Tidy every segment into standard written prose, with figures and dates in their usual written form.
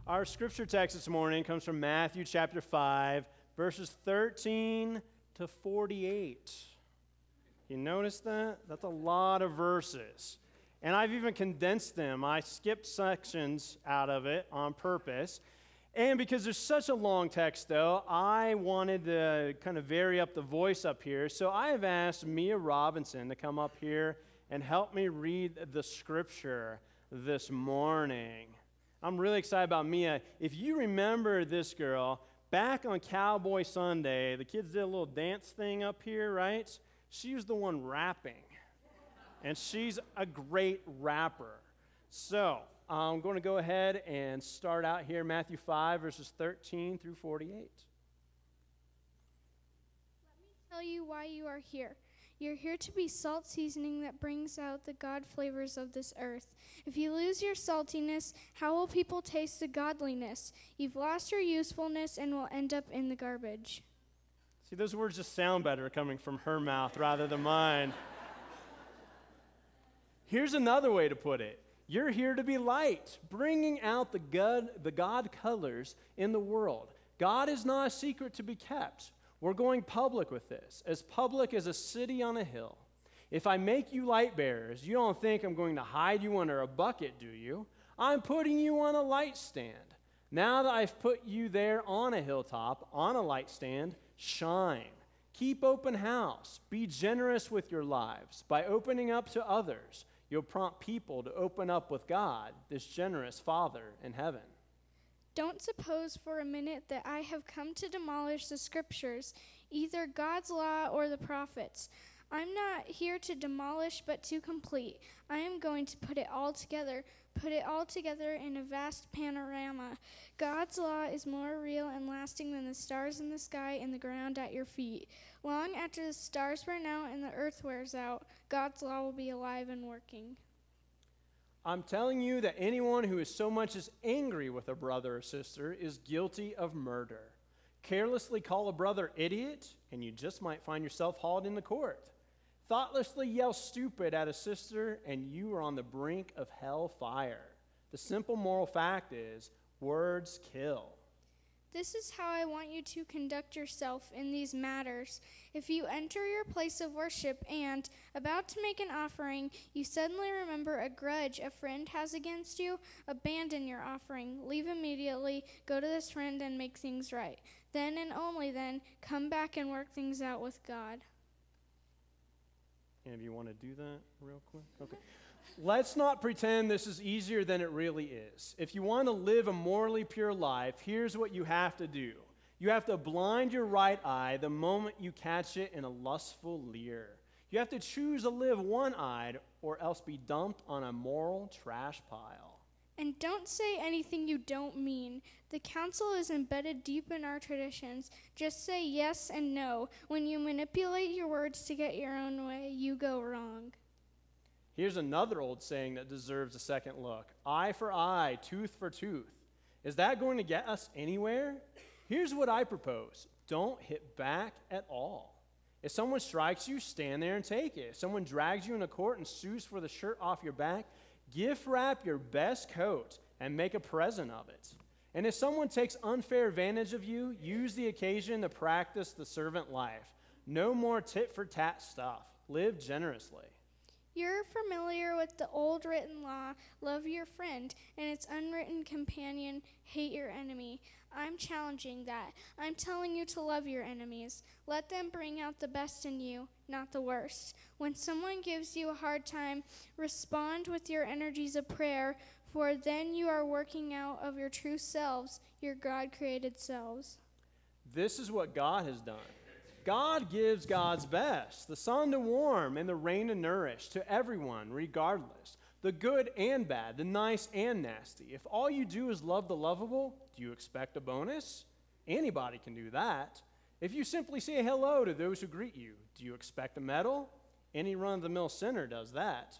Our scripture text this morning comes from Matthew chapter 5, verses 13 to 48. You notice that? That's a lot of verses. And I've even condensed them. I skipped sections out of it on purpose. And because there's such a long text, though, I wanted to kind of vary up the voice up here. So I have asked Mia Robinson to come up here and help me read the scripture this morning. I'm really excited about Mia. If you remember this girl, back on Cowboy Sunday, the kids did a little dance thing up here, right? She was the one rapping, and she's a great rapper. So I'm going to go ahead and start out here, Matthew 5, verses 13 through 48. Let me tell you why you are here. You're here to be salt seasoning that brings out the God flavors of this earth. If you lose your saltiness, how will people taste the godliness? You've lost your usefulness and will end up in the garbage. See, those words just sound better coming from her mouth rather than mine. Here's another way to put it. You're here to be light, bringing out the God colors in the world. God is not a secret to be kept. We're going public with this, as public as a city on a hill. If I make you light bearers, you don't think I'm going to hide you under a bucket, do you? I'm putting you on a light stand. Now that I've put you there on a hilltop, on a light stand, shine. Keep open house. Be generous with your lives. By opening up to others, you'll prompt people to open up with God, this generous Father in heaven. Don't suppose for a minute that I have come to demolish the scriptures, either God's law or the prophets. I'm not here to demolish, but to complete. I am going to put it all together in a vast panorama. God's law is more real and lasting than the stars in the sky and the ground at your feet. Long after the stars burn out and the earth wears out, God's law will be alive and working. I'm telling you that anyone who is so much as angry with a brother or sister is guilty of murder. Carelessly call a brother idiot, and you just might find yourself hauled into court. Thoughtlessly yell stupid at a sister, and you are on the brink of hell fire. The simple moral fact is, words kill. This is how I want you to conduct yourself in these matters. If you enter your place of worship and, about to make an offering, you suddenly remember a grudge a friend has against you, abandon your offering, leave immediately, go to this friend and make things right. Then and only then, come back and work things out with God. And if you want to do that real quick? Okay. Let's not pretend this is easier than it really is. If you want to live a morally pure life, here's what you have to do. You have to blind your right eye the moment you catch it in a lustful leer. You have to choose to live one-eyed or else be dumped on a moral trash pile. And don't say anything you don't mean. The counsel is embedded deep in our traditions. Just say yes and no. When you manipulate your words to get your own way, you go wrong. Here's another old saying that deserves a second look. Eye for eye, tooth for tooth. Is that going to get us anywhere? Here's what I propose. Don't hit back at all. If someone strikes you, stand there and take it. If someone drags you into court and sues for the shirt off your back, gift wrap your best coat and make a present of it. And if someone takes unfair advantage of you, use the occasion to practice the servant life. No more tit-for-tat stuff. Live generously. You're familiar with the old written law, love your friend, and its unwritten companion, hate your enemy. I'm challenging that. I'm telling you to love your enemies. Let them bring out the best in you, not the worst. When someone gives you a hard time, respond with your energies of prayer, for then you are working out of your true selves, your God-created selves. This is what God has done. God gives God's best, the sun to warm and the rain to nourish, to everyone, regardless, the good and bad, the nice and nasty. If all you do is love the lovable, do you expect a bonus? Anybody can do that. If you simply say hello to those who greet you, do you expect a medal? Any run-of-the-mill sinner does that.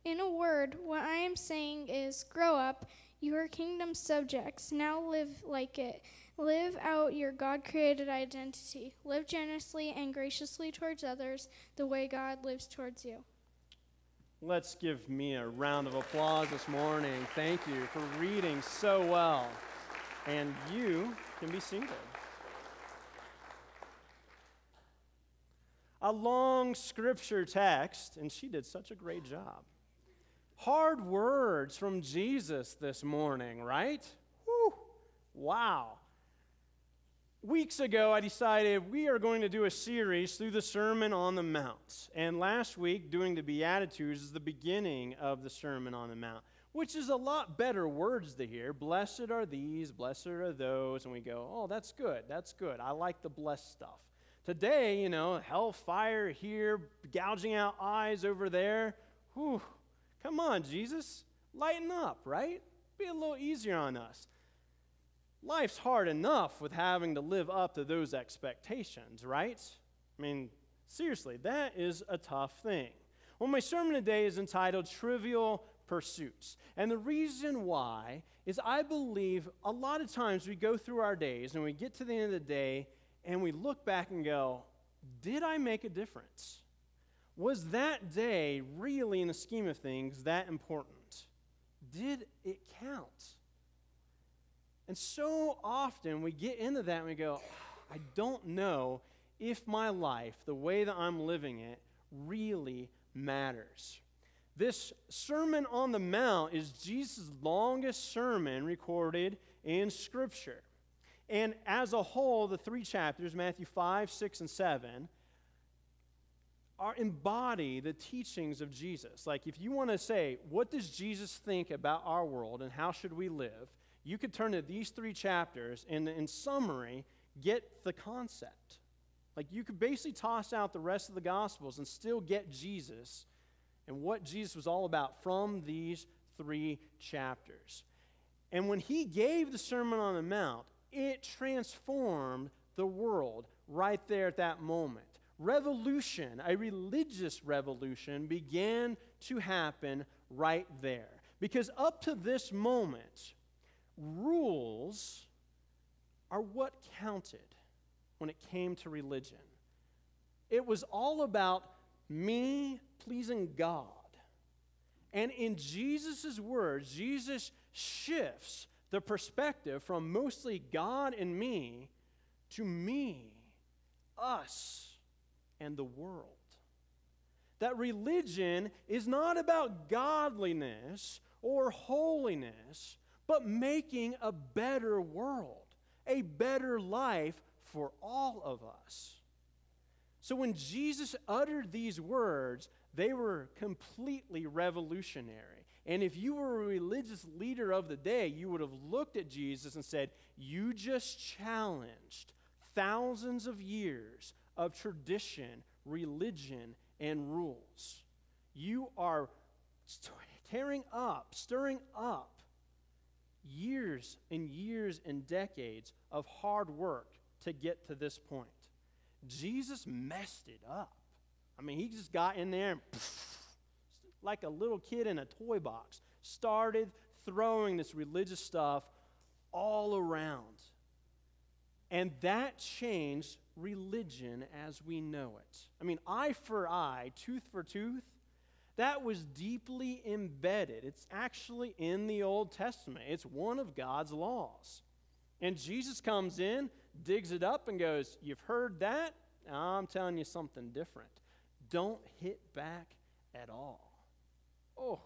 In a word, what I am saying is, grow up. You are kingdom subjects. Now live like it. Live out your God-created identity. Live generously and graciously towards others the way God lives towards you. Let's give me a round of applause this morning. Thank you for reading so well. And you can be seated. A long scripture text, and she did such a great job. Hard words from Jesus this morning, right? Whew. Wow. Weeks ago, I decided we are going to do a series through the Sermon on the Mount. And last week, doing the Beatitudes is the beginning of the Sermon on the Mount, which is a lot better words to hear. Blessed are these, blessed are those. And we go, oh, that's good, that's good. I like the blessed stuff. Today, hellfire here, gouging out eyes over there. Whew. Come on, Jesus, lighten up, right? Be a little easier on us. Life's hard enough with having to live up to those expectations, right? I mean, seriously, that is a tough thing. Well, my sermon today is entitled Trivial Pursuits. And the reason why is I believe a lot of times we go through our days and we get to the end of the day and we look back and go, did I make a difference? Was that day really, in the scheme of things, that important? Did it count? And so often we get into that and we go, I don't know if my life, the way that I'm living it, really matters. This Sermon on the Mount is Jesus' longest sermon recorded in Scripture. And as a whole, the three chapters, Matthew 5, 6, and 7, embody the teachings of Jesus. Like if you want to say, what does Jesus think about our world and how should we live? You could turn to these three chapters and, in summary, get the concept. Like you could basically toss out the rest of the Gospels and still get Jesus and what Jesus was all about from these three chapters. And when he gave the Sermon on the Mount, it transformed the world right there at that moment. Revolution, a religious revolution, began to happen right there. Because up to this moment, rules are what counted when it came to religion. It was all about me pleasing God. And in Jesus' words, Jesus shifts the perspective from mostly God and me to me, us, and the world. That religion is not about godliness or holiness, but making a better world, a better life for all of us. So when Jesus uttered these words, they were completely revolutionary. And if you were a religious leader of the day, you would have looked at Jesus and said, you just challenged thousands of years of tradition, religion, and rules. You are stirring up years and years and decades of hard work to get to this point. Jesus messed it up. I mean, he just got in there and like a little kid in a toy box, started throwing this religious stuff all around. And that changed religion as we know it. I mean, eye for eye, tooth for tooth, that was deeply embedded. It's actually in the Old Testament. It's one of God's laws. And Jesus comes in, digs it up, and goes, you've heard that? Now I'm telling you something different. Don't hit back at all. Oh,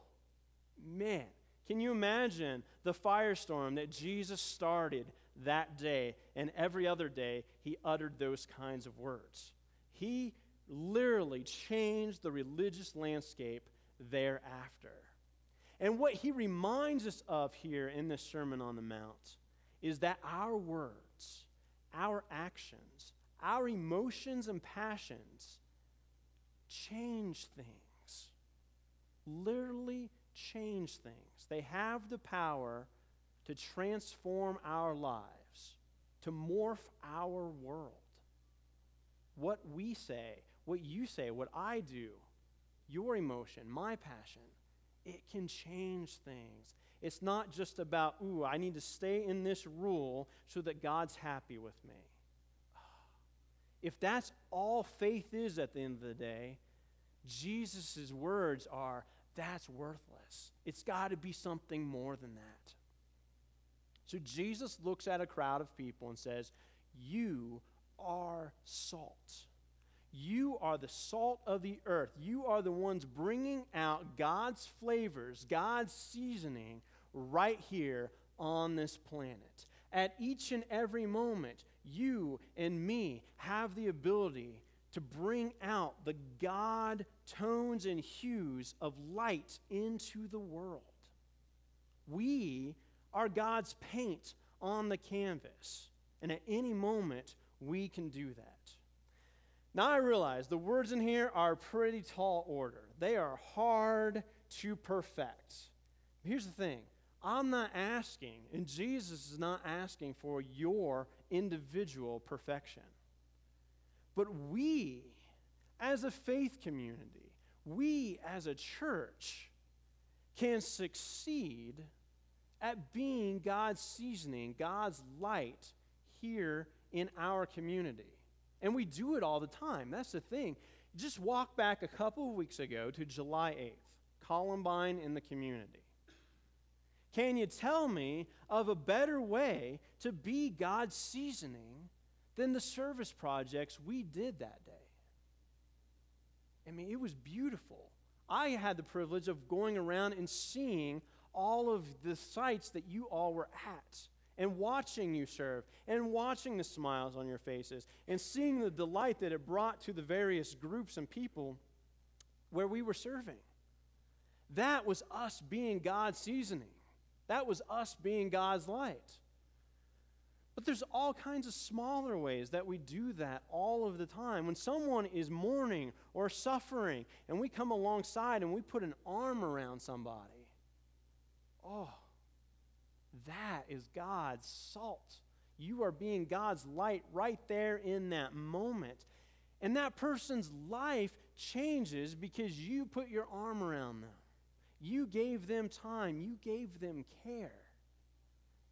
man. Can you imagine the firestorm that Jesus started that day, and every other day he uttered those kinds of words? He literally changed the religious landscape thereafter. And what he reminds us of here in this Sermon on the Mount is that our words, our actions, our emotions and passions change things. Literally change things. They have the power to transform our lives, to morph our world. What we say, what you say, what I do, your emotion, my passion, it can change things. It's not just about, ooh, I need to stay in this rule so that God's happy with me. If that's all faith is at the end of the day, Jesus' words are, that's worthless. It's got to be something more than that. So Jesus looks at a crowd of people and says, you are salt. You are the salt of the earth. You are the ones bringing out God's flavors, God's seasoning right here on this planet. At each and every moment, you and me have the ability to bring out the God tones and hues of light into the world. We are God's paint on the canvas, and at any moment, we can do that. Now I realize the words in here are a pretty tall order. They are hard to perfect. Here's the thing. I'm not asking, and Jesus is not asking for your individual perfection. But we, as a faith community, we as a church, can succeed at being God's seasoning, God's light here in our community. And we do it all the time. That's the thing. Just walk back a couple of weeks ago to July 8th, Columbine in the community. Can you tell me of a better way to be God's seasoning than the service projects we did that day? I mean, it was beautiful. I had the privilege of going around and seeing all of the sites that you all were at, and watching you serve, and watching the smiles on your faces, and seeing the delight that it brought to the various groups and people where we were serving. That was us being God's seasoning. That was us being God's light. But there's all kinds of smaller ways that we do that all of the time. When someone is mourning or suffering, and we come alongside and we put an arm around somebody, oh, that is God's salt. You are being God's light right there in that moment. And that person's life changes because you put your arm around them. You gave them time. You gave them care.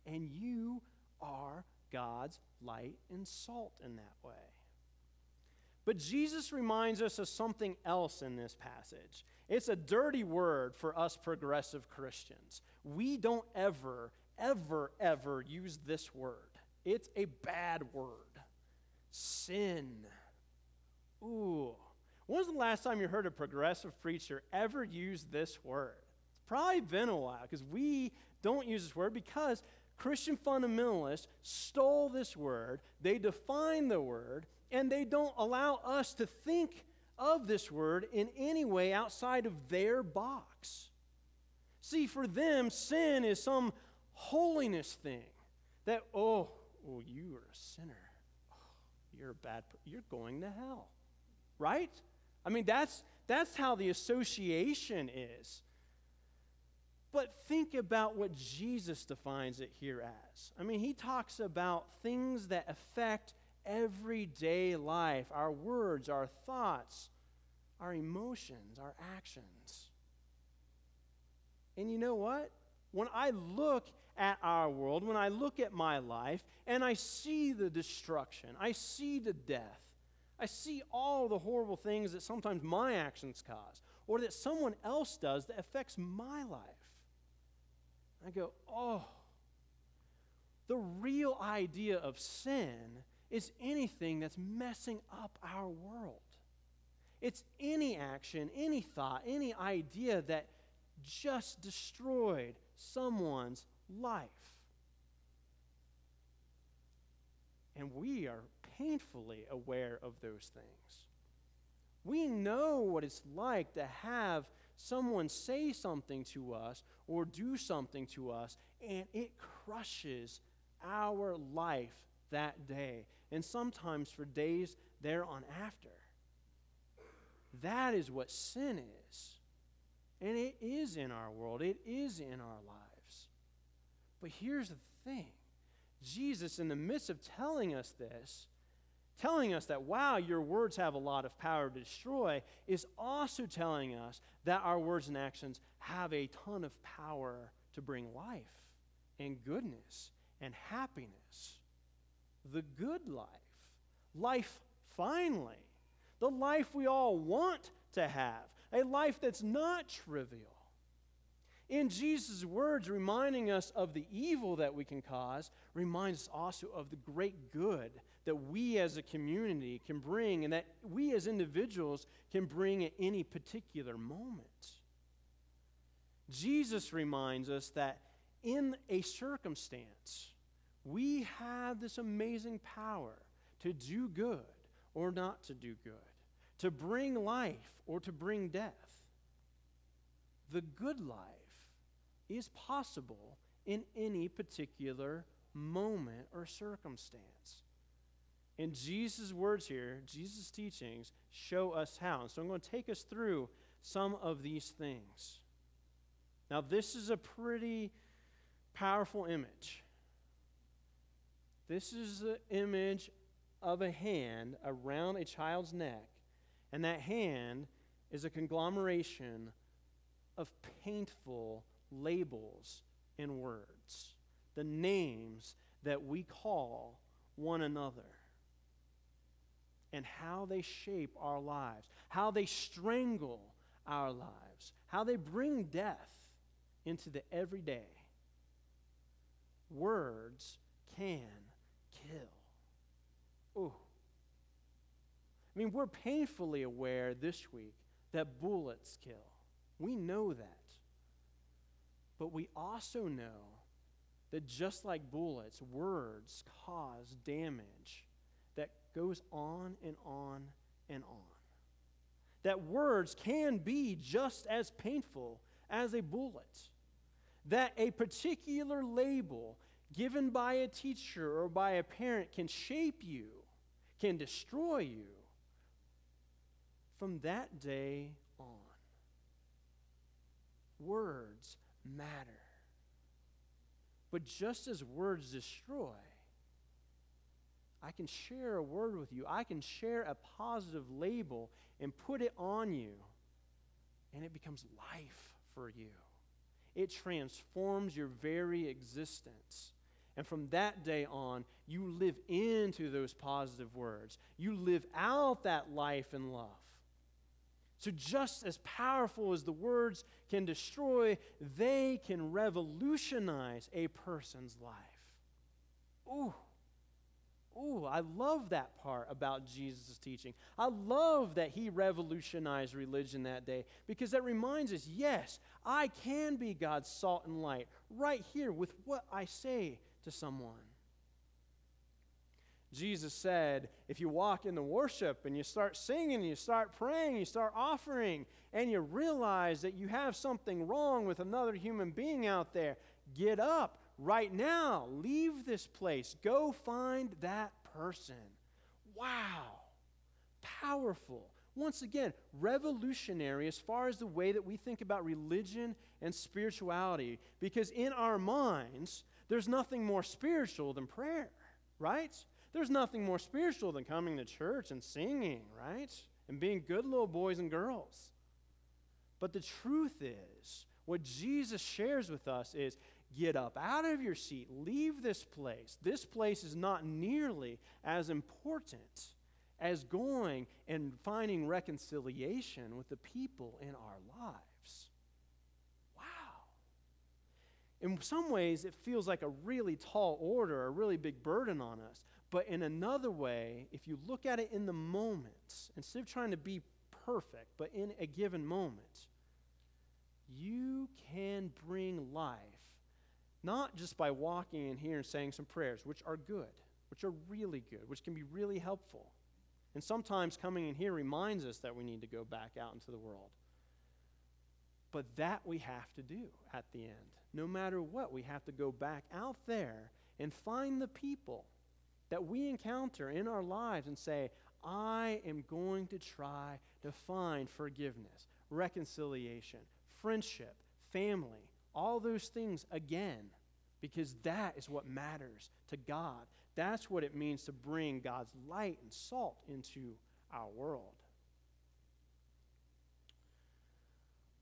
And you are God's light and salt in that way. But Jesus reminds us of something else in this passage. It's a dirty word for us progressive Christians. We don't ever use this word. It's a bad word. Sin. Ooh. When was the last time you heard a progressive preacher ever use this word? It's probably been a while, because we don't use this word because Christian fundamentalists stole this word, they define the word, and they don't allow us to think of this word in any way outside of their box. See, for them, sin is some holiness thing that, you are a sinner. Oh, you're a bad person. You're going to hell. Right? I mean, that's how the association is. But think about what Jesus defines it here as. I mean, he talks about things that affect everyday life, our words, our thoughts, our emotions, our actions. And you know what? When I look at our world, when I look at my life, and I see the destruction, I see the death, I see all the horrible things that sometimes my actions cause, or that someone else does that affects my life, I go, the real idea of sin is anything that's messing up our world. It's any action, any thought, any idea that just destroyed someone's life. And we are painfully aware of those things. We know what it's like to have someone say something to us or do something to us, and it crushes our life that day, and sometimes for days thereon after. That is what sin is. And it is in our world. It is in our lives. But here's the thing. Jesus, in the midst of telling us this, telling us that, wow, your words have a lot of power to destroy, is also telling us that our words and actions have a ton of power to bring life and goodness and happiness. The good life. Life finally. The life we all want to have. a life that's not trivial. In Jesus' words, reminding us of the evil that we can cause, reminds us also of the great good that we as a community can bring and that we as individuals can bring at any particular moment. Jesus reminds us that in a circumstance, we have this amazing power to do good or not to do good, to bring life or to bring death. The good life is possible in any particular moment or circumstance. And Jesus' words here, Jesus' teachings, show us how. And so I'm going to take us through some of these things. Now, this is a pretty powerful image. This is the image of a hand around a child's neck, and that hand is a conglomeration of painful labels and words, the names that we call one another, and how they shape our lives, how they strangle our lives, how they bring death into the everyday. Words can kill. Ooh. I mean, we're painfully aware this week that bullets kill. We know that. But we also know that just like bullets, words cause damage that goes on and on and on. That words can be just as painful as a bullet. That a particular label given by a teacher or by a parent can shape you, can destroy you from that day on. Words matter. But just as words destroy, I can share a word with you. I can share a positive label and put it on you, and it becomes life for you. It transforms your very existence. And from that day on, you live into those positive words. You live out that life and love. So just as powerful as the words can destroy, they can revolutionize a person's life. Ooh, I love that part about Jesus' teaching. I love that he revolutionized religion that day because that reminds us, yes, I can be God's salt and light right here with what I say to someone. Jesus said, if you walk in the worship and you start singing and you start praying, you start offering, and you realize that you have something wrong with another human being out there, get up right now. Leave this place. Go find that person. Wow. Powerful. Once again, revolutionary as far as the way that we think about religion and spirituality, because in our minds, there's nothing more spiritual than prayer, right? There's nothing more spiritual than coming to church and singing, right? And being good little boys and girls. But the truth is, what Jesus shares with us is, get up out of your seat, leave this place. This place is not nearly as important as going and finding reconciliation with the people in our lives. Wow. In some ways, it feels like a really tall order, a really big burden on us. But in another way, if you look at it in the moment, instead of trying to be perfect, but in a given moment, you can bring life, not just by walking in here and saying some prayers, which are good, which are really good, which can be really helpful. And sometimes coming in here reminds us that we need to go back out into the world. But that we have to do at the end. No matter what, we have to go back out there and find the people that we encounter in our lives and say, I am going to try to find forgiveness, reconciliation, friendship, family, all those things again, because that is what matters to God. That's what it means to bring God's light and salt into our world.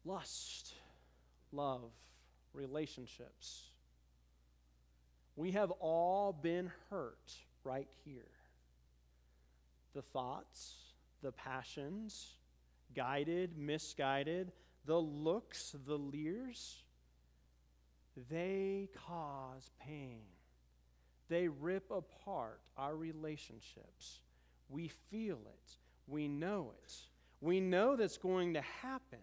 Lust, love, relationships. We have all been hurt right here. The thoughts, the passions, guided, misguided, the looks, the leers, they cause pain. They rip apart our relationships. We feel it. We know it. We know that's going to happen.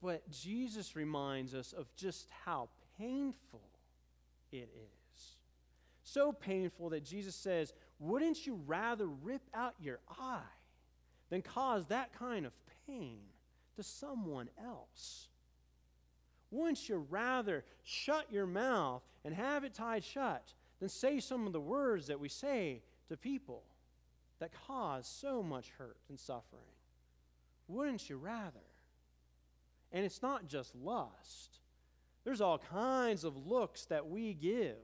But Jesus reminds us of just how painful it is. So painful that Jesus says, wouldn't you rather rip out your eye than cause that kind of pain to someone else? Wouldn't you rather shut your mouth and have it tied shut than say some of the words that we say to people that cause so much hurt and suffering? Wouldn't you rather? And it's not just lust. There's all kinds of looks that we give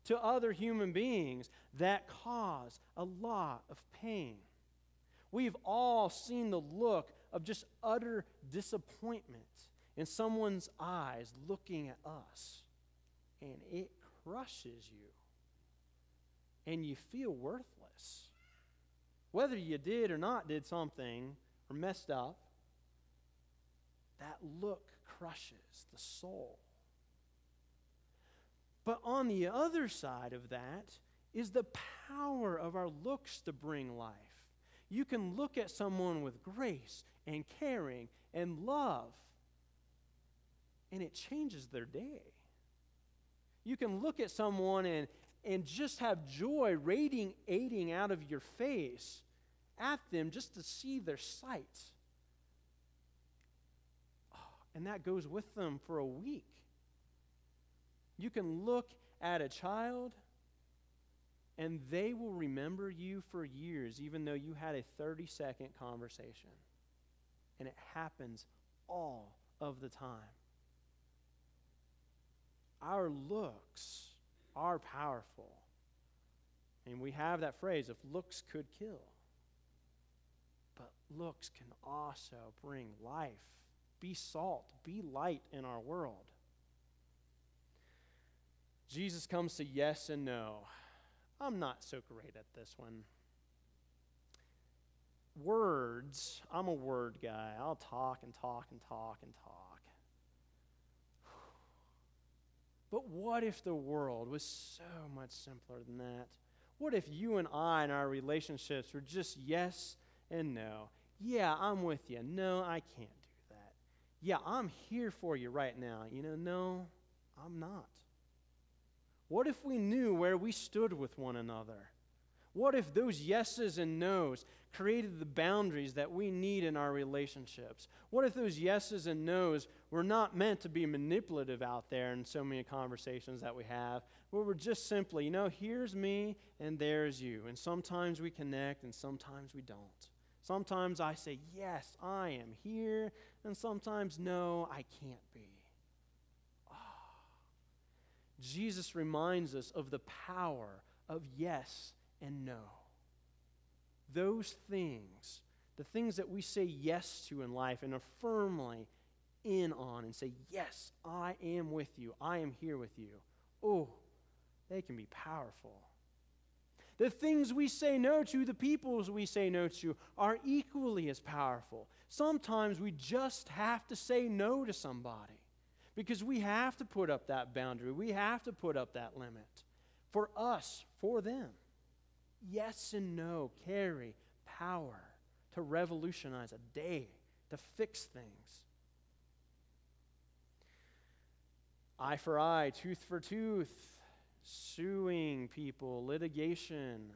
to other human beings that cause a lot of pain. We've all seen the look of just utter disappointment in someone's eyes looking at us, and it crushes you, and you feel worthless. Whether you did or not did something or messed up, that look crushes the soul. But on the other side of that is the power of our looks to bring life. You can look at someone with grace and caring and love, and it changes their day. You can look at someone and just have joy radiating out of your face at them just to see their sight. And that goes with them for a week. You can look at a child and they will remember you for years, even though you had a 30-second conversation. And it happens all of the time. Our looks are powerful. And we have that phrase, if looks could kill. But looks can also bring life. Be salt, be light in our world. Jesus comes to yes and no. I'm not so great at this one. Words, I'm a word guy. I'll talk and talk and talk and talk. But what if the world was so much simpler than that? What if you and I in our relationships were just yes and no? Yeah, I'm with you. No, I can't do that. Yeah, I'm here for you right now. No, I'm not. What if we knew where we stood with one another? What if those yeses and nos created the boundaries that we need in our relationships? What if those yeses and nos were not meant to be manipulative out there in so many conversations that we have, where we're just simply, here's me and there's you. And sometimes we connect and sometimes we don't. Sometimes I say, yes, I am here, and sometimes, no, I can't be. Jesus reminds us of the power of yes and no. Those things, the things that we say yes to in life and are firmly in on and say, yes, I am with you, I am here with you. Oh, they can be powerful. The things we say no to, the peoples we say no to, are equally as powerful. Sometimes we just have to say no to somebody because we have to put up that boundary. We have to put up that limit for us, for them. Yes and no carry power to revolutionize a day, to fix things. Eye for eye, tooth for tooth, suing people, litigation.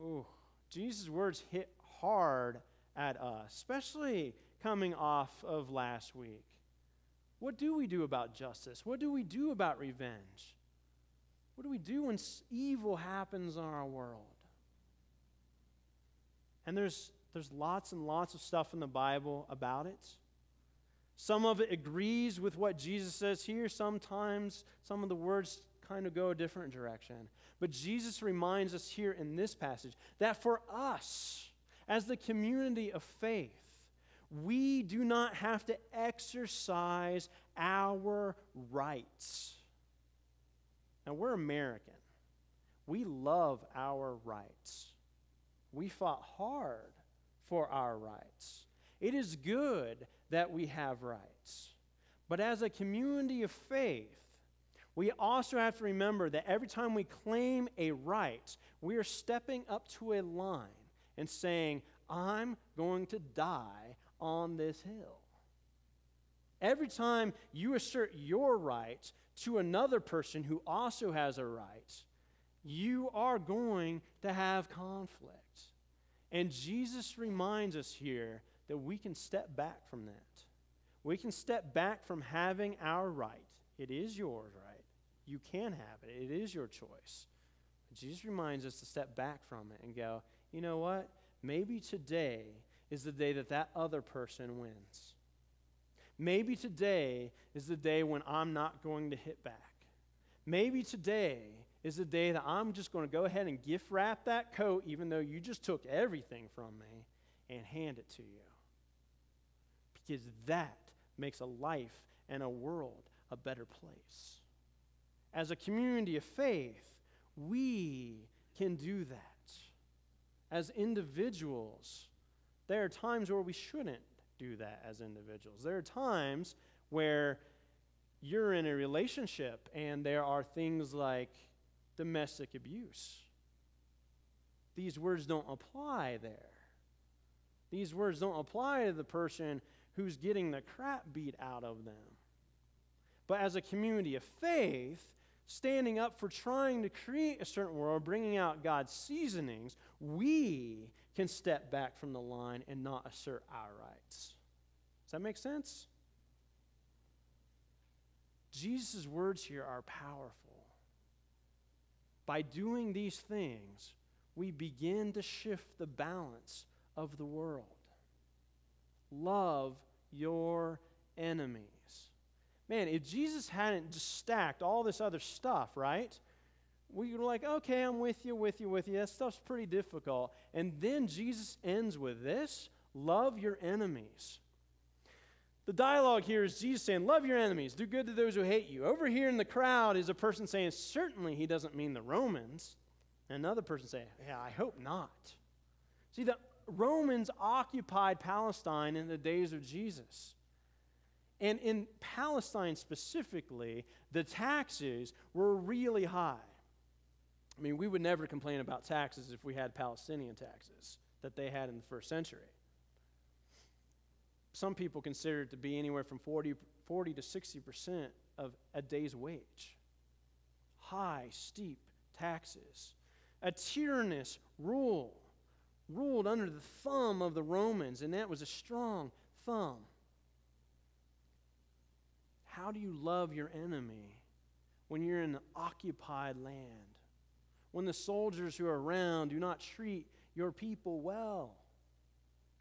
Ooh, Jesus' words hit hard at us, especially coming off of last week. What do we do about justice? What do we do about revenge? What do we do when evil happens in our world? And there's lots and lots of stuff in the Bible about it. Some of it agrees with what Jesus says here. Sometimes some of the words kind of go a different direction. But Jesus reminds us here in this passage that for us, as the community of faith, we do not have to exercise our rights. Now, we're American. We love our rights. We fought hard for our rights. It is good that we have rights. But as a community of faith, we also have to remember that every time we claim a right, we are stepping up to a line and saying, I'm going to die on this hill. Every time you assert your right to another person who also has a right, you are going to have conflict. And Jesus reminds us here that we can step back from that. We can step back from having our right. It is yours, right? You can have it. It is your choice. But Jesus reminds us to step back from it and go, you know what? Maybe today is the day that that other person wins. Maybe today is the day when I'm not going to hit back. Maybe today is the day that I'm just going to go ahead and gift wrap that coat, even though you just took everything from me, and hand it to you. Because that makes a life and a world a better place. As a community of faith, we can do that. As individuals, there are times where we shouldn't do that as individuals. There are times where you're in a relationship and there are things like domestic abuse. These words don't apply there. These words don't apply to the person who's getting the crap beat out of them. But as a community of faith, standing up for trying to create a certain world, bringing out God's seasonings, we can step back from the line and not assert our rights. Does that make sense? Jesus' words here are powerful. By doing these things, we begin to shift the balance of the world. Love your enemies. Man, if Jesus hadn't just stacked all this other stuff, right? We were like, okay, I'm with you. That stuff's pretty difficult. And then Jesus ends with this: love your enemies. The dialogue here is Jesus saying, love your enemies, do good to those who hate you. Over here in the crowd is a person saying, certainly he doesn't mean the Romans. And another person saying, yeah, I hope not. See, the Romans occupied Palestine in the days of Jesus. And in Palestine specifically, the taxes were really high. I mean, we would never complain about taxes if we had Palestinian taxes that they had in the first century. Some people consider it to be anywhere from 40 to 60% of a day's wage. High, steep taxes. A tyrannous ruled under the thumb of the Romans, and that was a strong thumb. How do you love your enemy when you're in an occupied land? When the soldiers who are around do not treat your people well?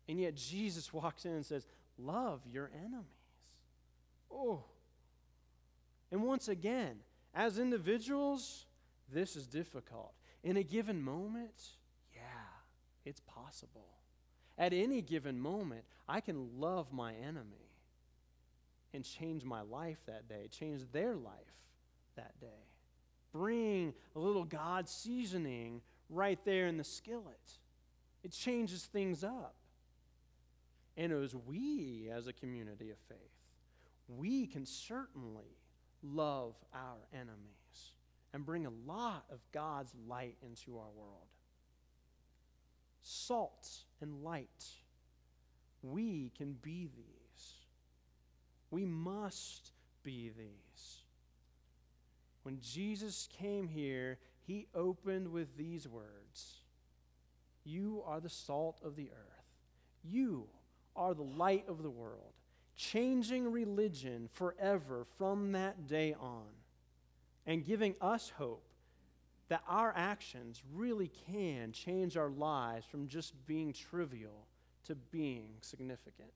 And yet Jesus walks in and says, love your enemies. Oh. And once again, as individuals, this is difficult. In a given moment, yeah, it's possible. At any given moment, I can love my enemy and change my life that day, change their life that day. Bring a little God seasoning right there in the skillet. It changes things up. And as we, as a community of faith, we can certainly love our enemies and bring a lot of God's light into our world. Salt and light. We can be these. We must be these. When Jesus came here, he opened with these words: you are the salt of the earth. You are the light of the world, changing religion forever from that day on, and giving us hope that our actions really can change our lives from just being trivial to being significant.